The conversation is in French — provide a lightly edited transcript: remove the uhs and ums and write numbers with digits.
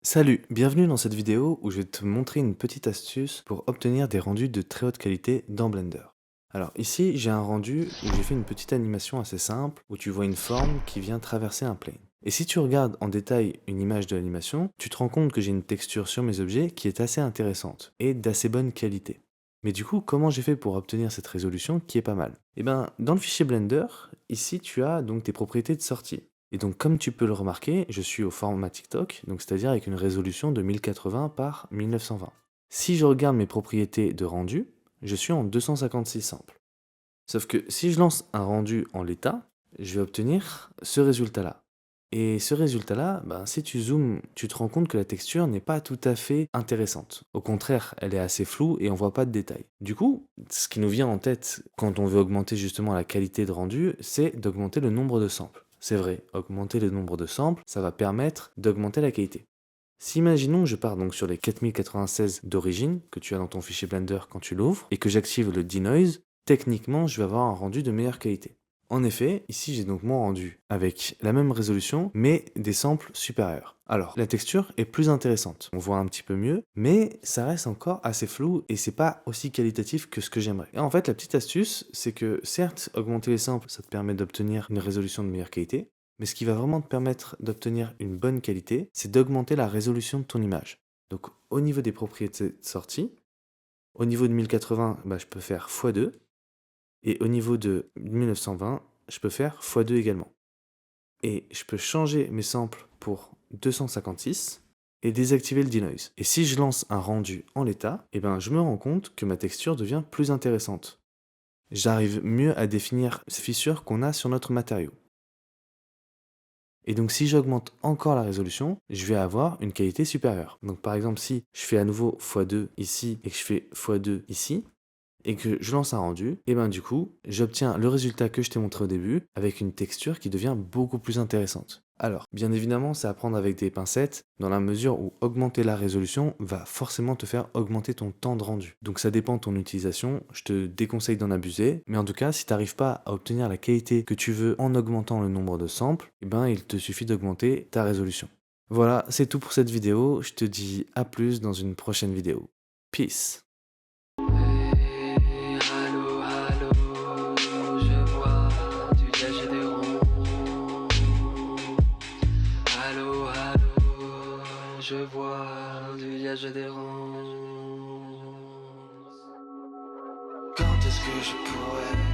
Salut, bienvenue dans cette vidéo où je vais te montrer une petite astuce pour obtenir des rendus de très haute qualité dans Blender. Alors ici, j'ai un rendu où j'ai fait une petite animation assez simple où tu vois une forme qui vient traverser un plane. Et si tu regardes en détail une image de l'animation, tu te rends compte que j'ai une texture sur mes objets qui est assez intéressante et d'assez bonne qualité. Mais du coup, comment j'ai fait pour obtenir cette résolution qui est pas mal? Eh bien, dans le fichier Blender, ici tu as donc tes propriétés de sortie. Et donc, comme tu peux le remarquer, je suis au format TikTok, donc c'est-à-dire avec une résolution de 1080 par 1920. Si je regarde mes propriétés de rendu, je suis en 256 samples. Sauf que si je lance un rendu en l'état, je vais obtenir ce résultat-là. Et ce résultat-là, ben, si tu zoomes, tu te rends compte que la texture n'est pas tout à fait intéressante. Au contraire, elle est assez floue et on voit pas de détails. Du coup, ce qui nous vient en tête quand on veut augmenter justement la qualité de rendu, c'est d'augmenter le nombre de samples. C'est vrai, augmenter le nombre de samples, ça va permettre d'augmenter la qualité. Si imaginons que je pars donc sur les 4096 d'origine que tu as dans ton fichier Blender quand tu l'ouvres et que j'active le denoise, techniquement je vais avoir un rendu de meilleure qualité. En effet, ici j'ai donc mon rendu avec la même résolution mais des samples supérieurs. Alors, la texture est plus intéressante, on voit un petit peu mieux, mais ça reste encore assez flou et c'est pas aussi qualitatif que ce que j'aimerais. Et en fait, la petite astuce, c'est que certes, augmenter les samples, ça te permet d'obtenir une résolution de meilleure qualité, mais ce qui va vraiment te permettre d'obtenir une bonne qualité, c'est d'augmenter la résolution de ton image. Donc au niveau des propriétés de sortie, au niveau de 1080, bah, je peux faire x2, et au niveau de 1920, je peux faire x2 également. Et je peux changer mes samples pour 256 et désactiver le denoise. Et si je lance un rendu en l'état, eh ben, je me rends compte que ma texture devient plus intéressante. J'arrive mieux à définir ces fissures qu'on a sur notre matériau. Et donc si j'augmente encore la résolution, je vais avoir une qualité supérieure. Donc par exemple, si je fais à nouveau x2 ici et que je fais x2 ici, et que je lance un rendu, et ben du coup, j'obtiens le résultat que je t'ai montré au début avec une texture qui devient beaucoup plus intéressante. Alors, bien évidemment, c'est à prendre avec des pincettes, dans la mesure où augmenter la résolution va forcément te faire augmenter ton temps de rendu. Donc ça dépend de ton utilisation, je te déconseille d'en abuser, mais en tout cas, si tu n'arrives pas à obtenir la qualité que tu veux en augmentant le nombre de samples, et ben il te suffit d'augmenter ta résolution. Voilà, c'est tout pour cette vidéo, je te dis à plus dans une prochaine vidéo. Peace! Hey, allô, allô, je vois du liège et des ronds. Allô, allô, je vois du liège et des ronds. Quand est-ce que je pourrais